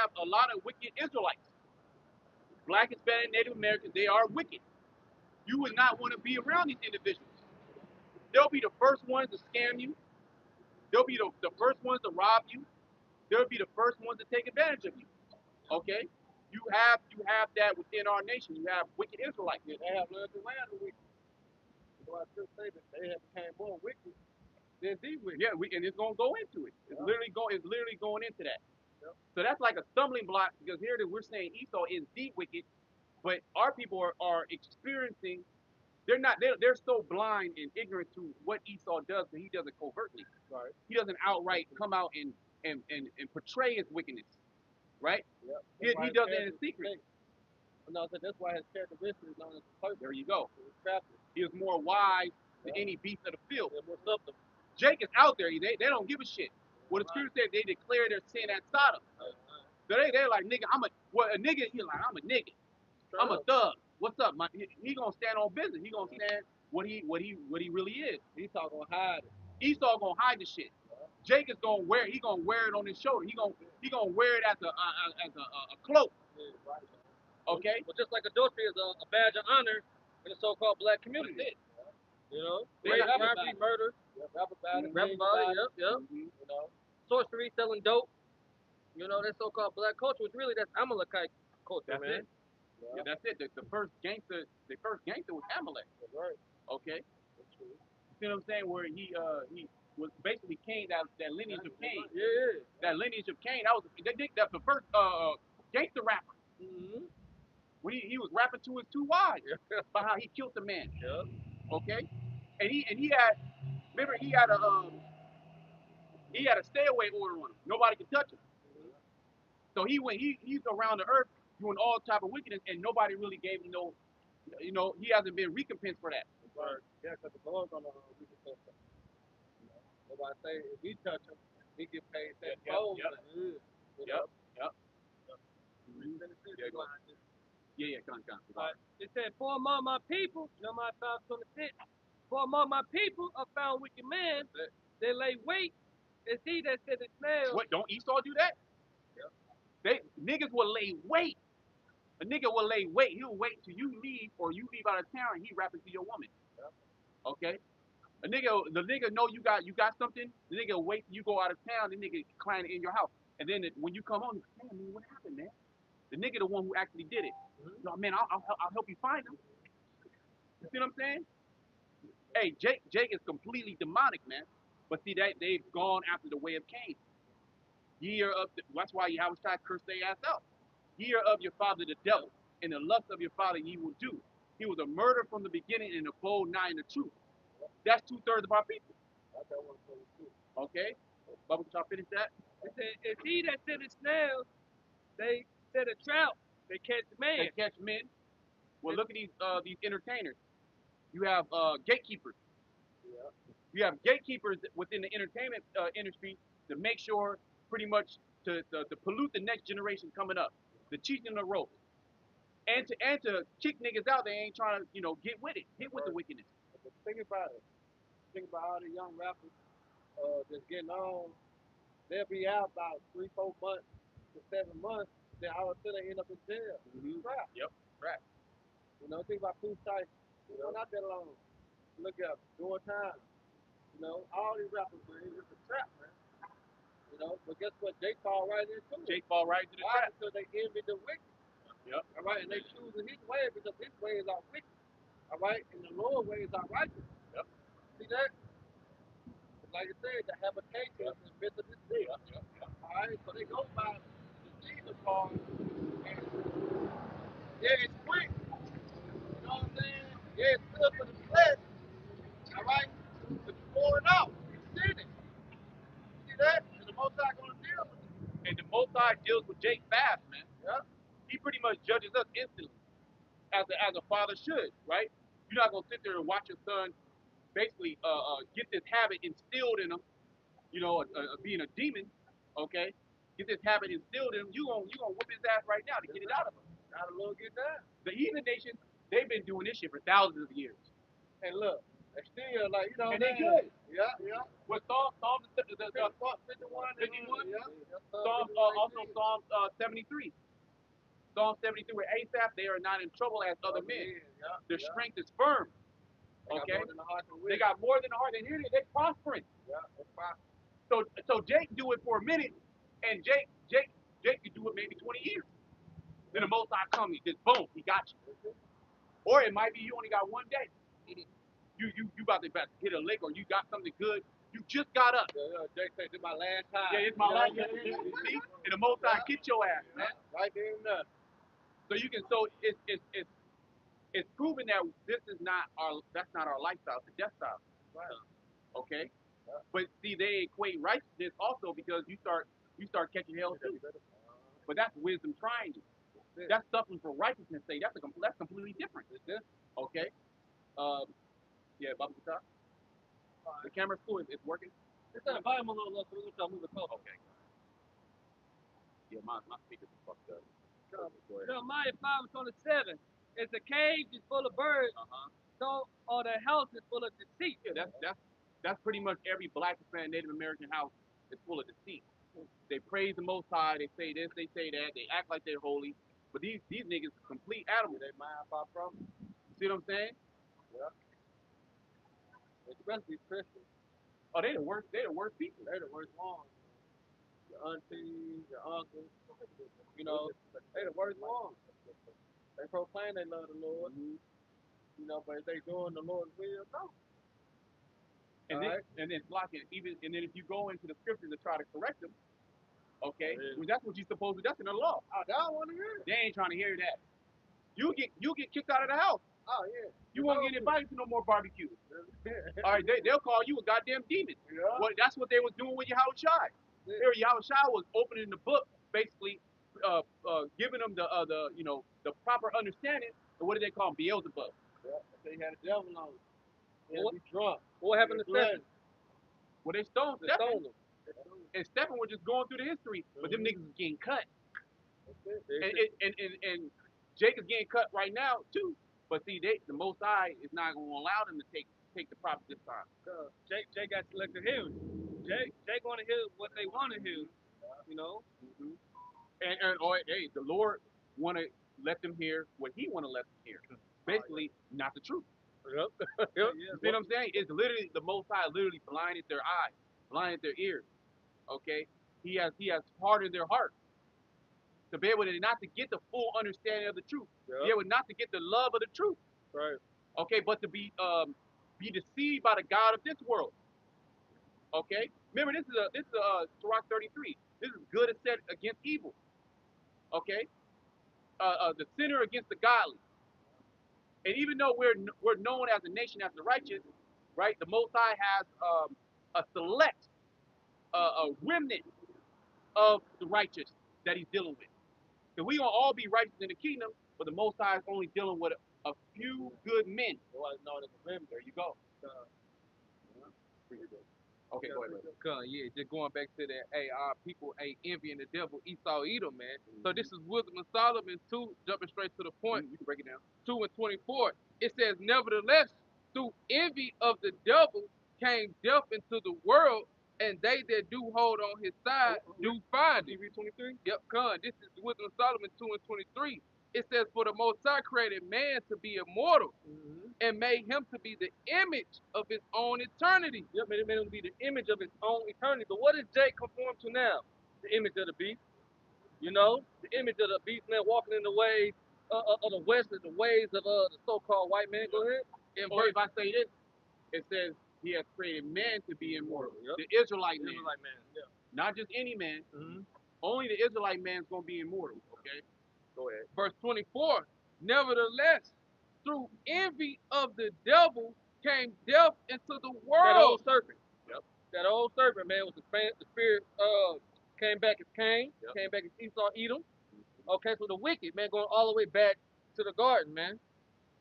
have a lot of wicked Israelites. Black, Hispanic, Native Americans, they are wicked. You would not want to be around these individuals. They'll be the first ones to scam you. They'll be the first ones to rob you. They'll be the first ones to take advantage of you. Okay? You have that within our nation. You have wicked Israelites. Yeah, they have learned the land of wicked. So I still say that they have become more wicked than the wicked. Yeah, and it's gonna go into it. It's literally going into that. Yep. So that's like a stumbling block because here we're saying Esau is the wicked, but our people are experiencing. They're so blind and ignorant to what Esau does that he does it covertly. Right. He doesn't outright come out and portray his wickedness. Right? Yep. He does it in secret. No, so that's why his characteristic is known as the person. There you go. Crafty. He is more wise than any beast of the field. They're more subtle. Jake is out there. They don't give a shit. Well, the scripture said they declare their sin at Sodom. So they're like, nigga, a nigga, he's like, I'm a nigga. I'm a thug. What's up? He gonna stand on business. He gonna stand what he really is. Esau gonna hide it. Esau gonna hide the shit. Jake is gonna wear it on his shoulder. He gonna wear it as a cloak. Yeah, right. Okay? Well, just like adultery is a badge of honor in the so-called black community. That's it. You know, They rape, rap robbery, murder, rap about it, yep. Mm-hmm. You know, sorcery, selling dope. You know, that so-called black culture was really that's Amalekite culture, That's man. it. Yeah, that's it. The first gangster was Amalek. That's right. Okay. That's true. You see what I'm saying? Where he was basically Cain, that lineage of Cain. Yeah. That lineage of Cain. That's the first gangster rapper. Mm-hmm. When he was rapping to his two wives about how he killed the man. Yeah. Okay. And he had, remember he had a stay away order on him. Nobody could touch him. So he's around the earth doing all type of wickedness, and nobody really gave him no, he hasn't been recompensed for that. Right. Yeah, because the Lord's gonna recompense him. Nobody say if we touch him, he get paid that fold. Yep. Yeah, come. It said, for among my people, Jeremiah 5:26, for among my people are found wicked men, they lay wait, and see that said the snail. What, don't Esau do that? Niggas will lay wait. A nigga will lay wait. He'll wait till you leave or you leave out of town and he rapping to your woman. Okay? The nigga know you got something, the nigga will wait till you go out of town, the nigga climbing in your house. And then when you come home, man, what happened, man? The nigga the one who actually did it. No, man, I'll help you find him. You see what I'm saying? Hey, Jake is completely demonic, man. But see, they've gone after the way of Cain. That's why Yahweh Shai cursed their ass out. Ye are of your father the devil, and the lust of your father ye will do. He was a murderer from the beginning and a bold nigh in the truth. That's 2/3 of our people. Okay? Bubba, can y'all finish that? It said, if he that set a snail, they set a trap, they catch men. They catch men. Well, look at these entertainers. You have gatekeepers. You have gatekeepers within the entertainment industry to make sure, pretty much, to pollute the next generation coming up, to teach them the ropes, and to kick niggas out. They ain't trying to get with it, get with the wickedness. But think about it. Think about all the young rappers that's getting on. They'll be out about 3-4 months to 7 months. Then all of a sudden they end up in jail. Trap. Yep. Trap. You know, think about Pooh Tyson. Not that long. Look up, doing time. You know, all these rappers, man, it's a trap, man. You know, but guess what? Jake fall right into it. Jake fall right into the trap. Because they envy the wicked. Yep. All right, and they choosing his way because his ways are wicked. All right, and the Lord's ways are righteous. Yep. See that? Like I said, the habitation is in the midst of this day. All right, so they go by the Jesus part, and yeah, it's quick. You know what I'm saying? Yeah, it's good for the flesh. All right, but you pour it out. You sin it. See that? And the Most High gonna deal with it. And the Most High deals with Jake fast, man. Yeah. He pretty much judges us instantly, as a father should, right? You're not gonna sit there and watch your son basically get this habit instilled in him, being a demon, okay? Get this habit instilled in him. You gonna whoop his ass right now to get it out of him. Gotta look get that. The heathen nations, they've been doing this shit for thousands of years. And look, They still like, you know, And they good. Yeah, yeah. With Psalm 51, 51, yeah. Psalm also Psalm 73. Psalm 73 with Asaph, they are not in trouble as other men. Yeah, Their strength is firm. Okay, they got more than the heart. And here they prospering. Yeah, that's fine. So Jake do it for a minute, and Jake could do it maybe 20 years. Then the Most High come, he just boom, he got you. Or it might be you only got one day. You about to hit a lick, or you got something good. You just got up. Jake said, "This is my last time." Yeah, it's my last time. See, and the Most High get your ass, man. Right there and there. So you can. So it's proven that that's not our lifestyle. It's a death style. Right. Okay. But see, they equate righteousness also because you start catching hell too. But that's wisdom trying you. That's suffering for righteousness' sake. That's completely different. Okay. Yeah, Baba Top. The camera's cool. It's working. Just set a volume a little low so we can move it closer. Okay. Yeah, my speakers are fucked up. Jeremiah 5:27. It's a cage is full of birds, so or the house is full of deceit. Yeah, that's pretty much every Black Hispanic Native American house is full of deceit. They praise the Most High. They say this. They say that. They act like they're holy. But these niggas are complete animals. They mind far from it. See what I'm saying? Yeah. Especially Christians. Oh, they the worst. They the worst people. They the worst ones. Your aunties, your uncles. You know, they the worst ones. They proclaim they love the Lord. You know, but if they doing the Lord's will, no. And then blocking even. And then if you go into the scriptures to try to correct them, okay, well, that's what you're supposed to. That's in the law. Oh, they don't want to hear it. They ain't trying to hear that. You get kicked out of the house. Oh yeah. You won't get invited to no more barbecues. All right, they'll call you a goddamn demon. Yeah. Well, that's what they was doing with Yahushua. Yeah. Here, Yahushua was opening the book, basically, giving them the proper understanding. And what did they call him? Beelzebub. Yeah. They had a devil on them. They What- be drunk. What happened to Stephen? Well, they stoned They Stephen. stoned him. And Stephen was just going through the history, but them niggas was getting cut. And Jake is getting cut right now too. But see, the Most High is not going to allow them to take the props this time. Jake got selective hearing. Jake want to hear what they want to hear. You know. Hey, the Lord want to let them hear what He want to let them hear. Basically, not the truth. Yep. You see what I'm saying? It's literally the Most High literally blinded their eyes, blinded their ears. Okay, He has hardened their heart to be able to not to get the full understanding of the truth, be able not to get the love of the truth. Right. Okay, but to be deceived by the God of this world. Okay, remember this is Sirach 33. This is good is set against evil. Okay, the sinner against the godly. And even though we're known as a nation as the righteous, right? The Most High has a select a remnant of the righteous that He's dealing with. Because we gonna all be righteous in the kingdom, but the Most High is only dealing with a few good men. There you go. Okay, go ahead. Yeah, just going back to that, our people ain't envying the devil, Esau, Edom, man. So this is Wisdom of Solomon 2, jumping straight to the point. You can break it down. 2 and 24. It says, nevertheless, through envy of the devil came death into the world, and they that do hold on his side do find it. 23? Yep, con. This is Wisdom of Solomon 2 and 23. It says, for the Most High created man to be immortal, and made him to be the image of his own eternity. Yep, made him be the image of his own eternity. But what does Jake conform to now? The image of the beast. You know, the image of the beast man walking in the ways of the West, and the ways of the so-called white man. Go ahead. Or if I say this, it says He has created man to be immortal. Yep. The Israelite man. Yeah. Not just any man. Only the Israelite man is going to be immortal. Okay? Go ahead. Verse 24. Nevertheless, through envy of the devil came death into the world. That old serpent. Yep. That old serpent, man, was the spirit came back as Cain, came back as Esau, Edom. Okay, so the wicked, man, going all the way back to the garden, man.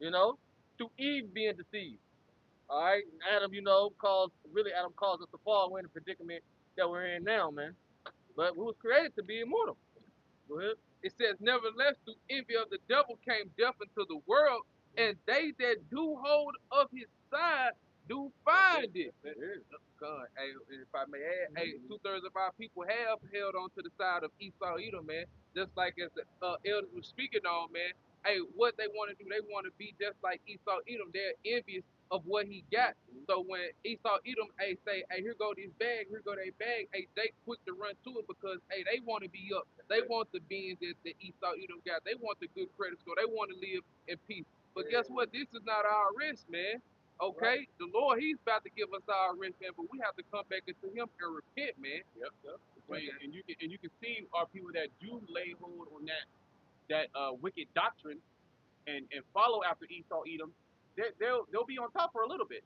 You know, through Eve being deceived. All right, Adam, Adam caused us to fall. We're in the predicament that we're in now, man. But we was created to be immortal. Go ahead. It says, nevertheless, through envy of the devil came death into the world, and they that do hold of his side do find it. God, hey, if I may add, hey, 2/3 of our people have held on to the side of Esau Edom, man. Just like as the elders were speaking on, man. Hey, what they want to do, they want to be just like Esau Edom. They're envious of what he got. So when Esau Edom, hey, say, hey, here go this bag, here go that bag, hey, they quick to run to it because, hey, they want to be up. They want the beans that Esau Edom got. They want the good credit score. They want to live in peace. But guess what? This is not our risk, man. Okay, the Lord, He's about to give us our rest, man, but we have to come back into Him and repent, man. Yep. And you can see our people that do lay hold on that wicked doctrine and follow after Esau Edom, they'll be on top for a little bit.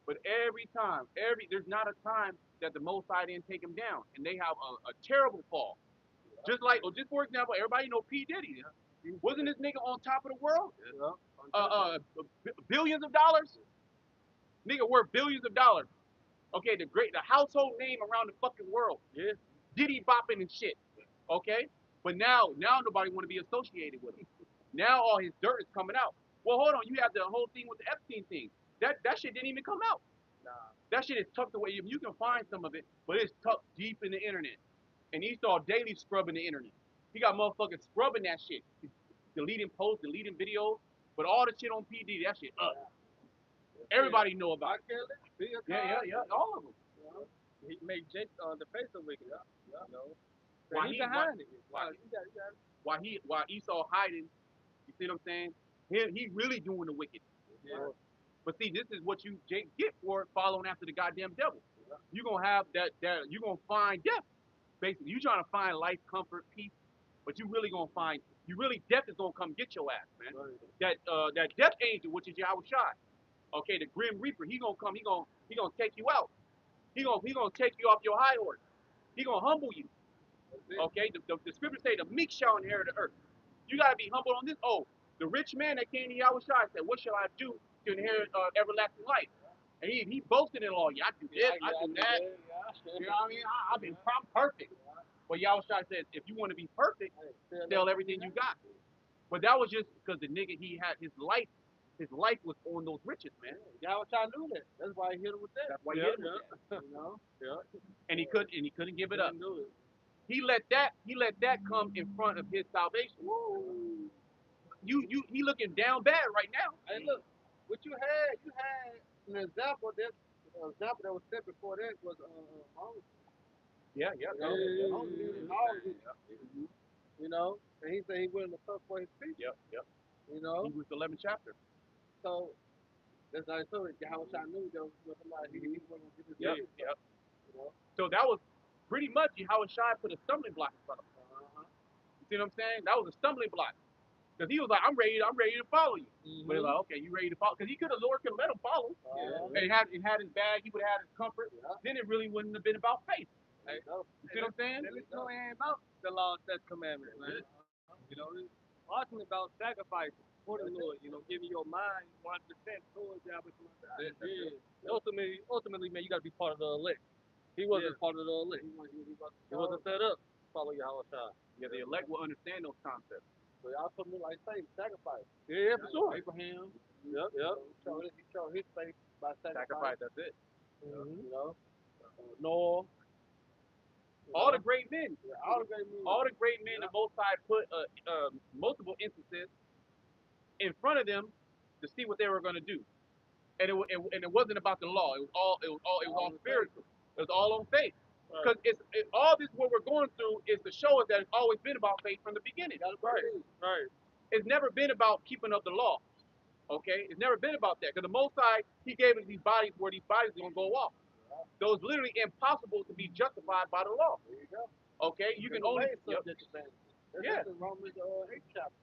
But every time, there's not a time that the Most High didn't take them down, and they have a terrible fall. Just like, just for example, everybody know P Diddy. Wasn't this nigga on top of the world? Billions of dollars. Nigga worth billions of dollars. Okay, the household name around the fucking world. Yeah. Diddy bopping and shit. Okay? But now nobody want to be associated with him. Now all his dirt is coming out. Well, hold on, you have the whole thing with the Epstein thing. That shit didn't even come out. Nah. That shit is tucked away. You can find some of it, but it's tucked deep in the internet. And Esau daily scrubbing the internet. He got motherfuckers scrubbing that shit. Deleting posts, deleting videos, but all the shit on PD, that shit up. Everybody know about it. Yeah, all of them. He made Jake the face of wicked. You know. Why Esau hiding? You see what I'm saying? He really doing the wicked. Yeah. But see, this is what you Jake get for following after the goddamn devil. Yeah. You gonna have that you gonna find death. Basically, you trying to find life, comfort, peace, but you really gonna find death is gonna come get your ass, man. Right. That death angel, which is Yahweh Shai. Okay, the Grim Reaper, he gonna come, he gonna take you out. He gonna take you off your high horse. He gonna humble you. Okay, the scriptures say the meek shall inherit the earth. You gotta be humble on this. Oh, the rich man that came to Yahweh Shai said, "What shall I do to inherit everlasting life?" And he boasted in all. Yeah, I do this, I do that. You know what I mean? I've been perfect. But Yahweh Shai says, if you want to be perfect, sell everything you got. But that was just because the nigga he had his life was on those riches, man. Yahweh Shai knew that. That's why he hit him with that. That's why he hit him with that. You know? Yeah. And he couldn't give it up. He let that come in front of his salvation. Woo. He looking down bad right now. Hey, look, what you had an example that was set before that was Moses. Yeah. You know, and he said he willing to suffer for his people. Yep. You know, Hebrews 11th chapter. So that's how I told you. How much I knew there was somebody he wasn't gonna get his Yep. You know? So that was pretty much how Shai put a stumbling block in front of him. You see what I'm saying? That was a stumbling block. Because he was like, I'm ready to follow you. Mm-hmm. But he was like, okay, you ready to follow? Because the Lord could have let him follow. And he had his bag, he would have had his comfort. Yeah. Then it really wouldn't have been about faith. Hey, you see what I'm saying? It's no ain't about the law and statutes commandments, man. You know, it's ultimately about sacrifice for the Lord. You know, giving your mind 100% towards Yahweh. Ultimately, man, you got to be part of the elect. He wasn't part of the elect. He wasn't set up to follow Yahweh Shai. Yeah, the elect will understand those concepts. So y'all put me like faith, sacrifice. Yeah, for sure. Abraham. Yep. He showed his faith by sacrifice. That's it. Mm-hmm. You know, Noah. All the great men. Yeah, all the great men. The Most High put multiple instances in front of them to see what they were going to do, and it wasn't about the law. It was all spiritual. It was all on faith. Because all this what we're going through is to show us that it's always been about faith from the beginning. That's right. It's never been about keeping up the law. Okay? It's never been about that. Because the Most High, He gave us these bodies where these bodies are going to go off. So it's literally impossible to be justified by the law. There you go. Okay? You can only... That's in Romans 8 chapter.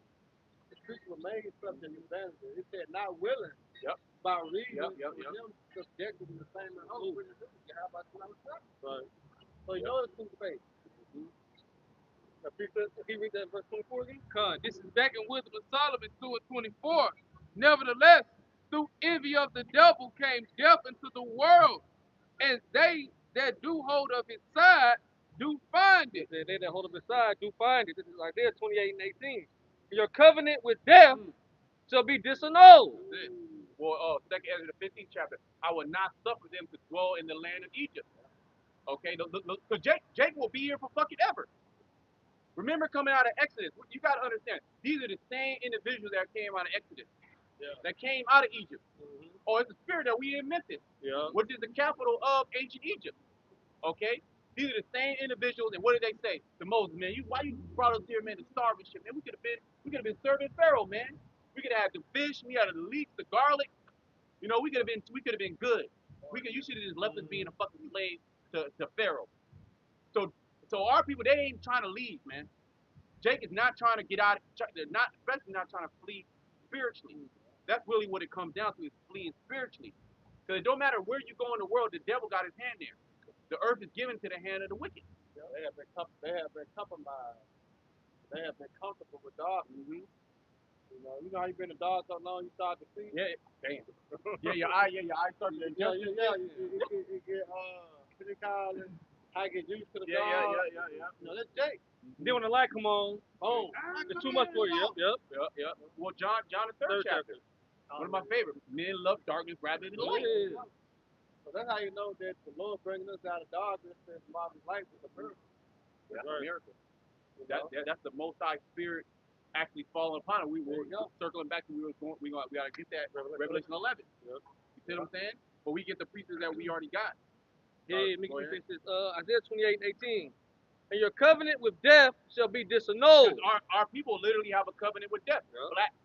The creature was made subject to vanity. It said not willing. Yep. By reason of them subjected to the same and hope. How about you? Right. So you know it's through faith. Can you read that verse 24 again? This is back in Wisdom of Solomon 2:24. Nevertheless, through envy of the devil came death into the world, and they that do hold of his side do find it. They that hold of his side do find it. This is right there, 28 and 18. Your covenant with death shall be disannulled. Second Ezra the 15th chapter. I will not suffer them to dwell in the land of Egypt. Okay, because Jake will be here for fucking ever. Remember coming out of Exodus, you got to understand, these are the same individuals that came out of Exodus, that came out of Egypt. Or it's the spirit that we in Memphis, which is the capital of ancient Egypt. Okay? These are the same individuals, and what did they say to Moses, man? Why you brought us here, man, to starve and shit, man? We could have been serving Pharaoh, man. We could have had the fish, we had the leeks, the garlic. You know, we could have been good. You should have just left us being a fucking slave to Pharaoh. So our people, they ain't trying to leave, man. Jake is not trying to get out. They're not, especially not trying to flee spiritually. That's really what it comes down to, is fleeing spiritually. Because it don't matter where you go in the world, the devil got his hand there. The earth is given to the hand of the wicked. They have been compromised. They have been comfortable with darkness. You know how you been in the dark so long, you start to see. Yeah, damn. Your eye starts to adjust. It get what they call it? I get used to the dark. Yeah. You know, that's Jake. Then when the light come on, boom, it's too much for you. Yep. Well, John the third chapter. One of my favorites. Men love darkness rather than light. Yeah. So that's how you know that the Lord bringing us out of darkness and marvelous light is a miracle. That's a miracle. That's the Most High Spirit actually falling upon it. We were circling back to we got to get that Revelation 11. You see what I'm saying? But we get the pieces that we already got. Hey, Mickey says Isaiah 28:18. And your covenant with death shall be disannulled. Our people literally have a covenant with death.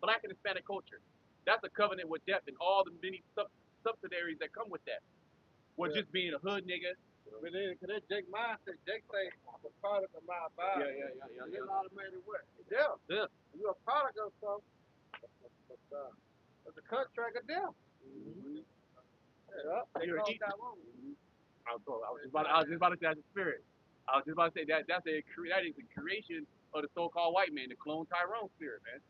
Black and Hispanic culture. That's a covenant with death and all the many subsidiaries that come with that. Well, just being a hood nigga. But then, because that Jake mindset, Jake say, I'm a product of my body. Yeah. It's automated what? Death. Yeah. You're a product of something. It's a contract of death. They call that wrong. I was just about to say that's a spirit. I was just about to say that is a creation of the so-called white man, the clone Tyrone spirit, man.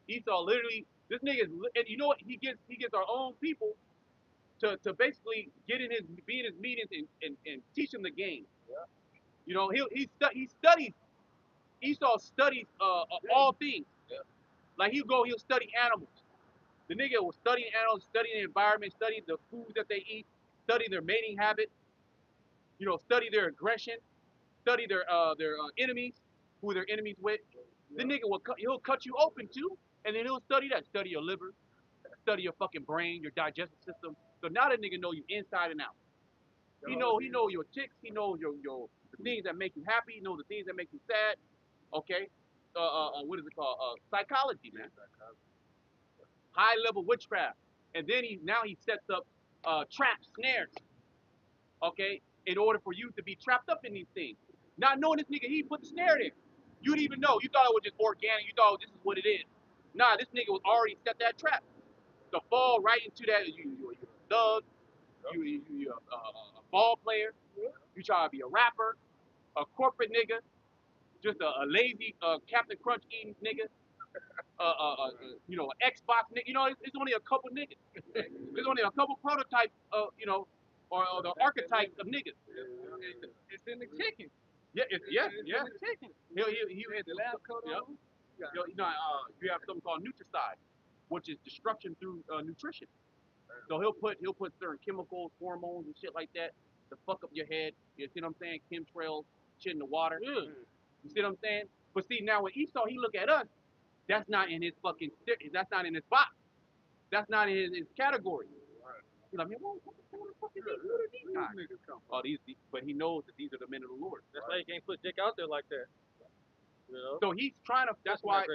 Esau literally, this nigga, and you know what? He gets our own people to basically be in his meetings and teach them the game. You know, he studies. Esau studies all things. Like he'll study animals. The nigga will study animals, study the environment, study the food that they eat, study their mating habits. You know, study their aggression, study their enemies, who they're enemies with. The nigga he'll cut you open too, and then he'll study that. Study your liver, study your fucking brain, your digestive system. So now that nigga know you inside and out. He know your ticks. He knows your the things that make you happy. He knows the things that make you sad. Okay. What is it called? Psychology, man. High level witchcraft. And then he sets up traps, snares. Okay, in order for you to be trapped up in these things. Not knowing this nigga, he put the snare there. You didn't even know. You thought it was just organic. You thought this is what it is. Nah, this nigga was already set that trap to fall right into that. You're a thug. You're a ball player. You try to be a rapper, a corporate nigga, just a lazy Captain Crunch eating nigga. You know, an Xbox nigga. You know, it's only a couple niggas. There's only a couple prototypes of, you know, or the archetypes of niggas. It's in the chicken. Yeah, it's in the chicken. He had the lab coat on. You have something called nutricide, which is destruction through nutrition. So he'll put certain chemicals, hormones, and shit like that to fuck up your head. You see what I'm saying? Chemtrails, shit in the water. You see what I'm saying? But see, now when Esau, he look at us, that's not in his box. That's not in his category. He's like, man, what the fuck is these guys? Oh, but he knows that these are the men of the Lord. That's why you can't put Jake out there like that. You know? So he's trying to. That's why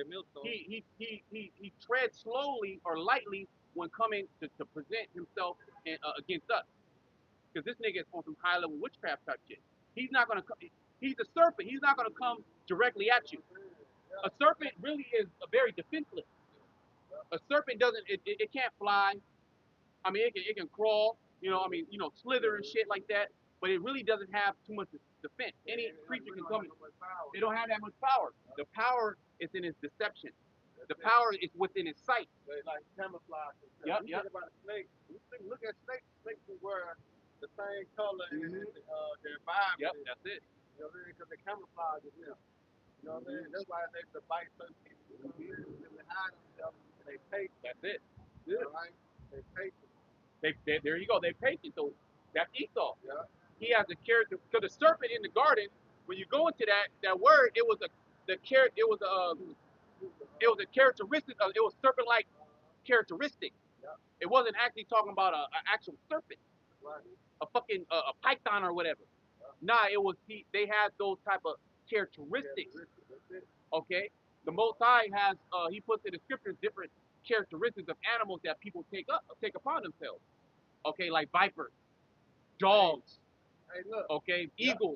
he he treads slowly or lightly when coming to present himself against us. Because this nigga is on some high level witchcraft type shit. He's not gonna. He's a serpent. He's not gonna come directly at you. A serpent really is very defenseless. A serpent doesn't. It can't fly. I mean, it can crawl. You know, I mean, you know, slither and shit like that. But it really doesn't have too much defense. Any creature can come in. They don't have that much power. The power is in its deception. The power is within its sight. They like camouflage. Yep. Think about a snake. Look at snakes. Snakes will wear the same color in their environment. Yep, that's it. You know what I mean? Because they camouflage it. You know what I mean? That's why they bite certain people. They hide themselves and they pay. That's it. All right? They patient. There you go. They patient. So that's Esau. Yeah. He has a character. Because the serpent in the garden, when you go into that word, it was a characteristic of, it was serpent-like characteristic. Yeah. It wasn't actually talking about an actual serpent, Right. a fucking a python or whatever. Nah, it was they had those type of characteristics. That's it. Okay, the Most High has he puts in the scriptures different characteristics of animals that people take upon themselves. Okay, like vipers, dogs. Hey, look. Okay, Yeah. eagles.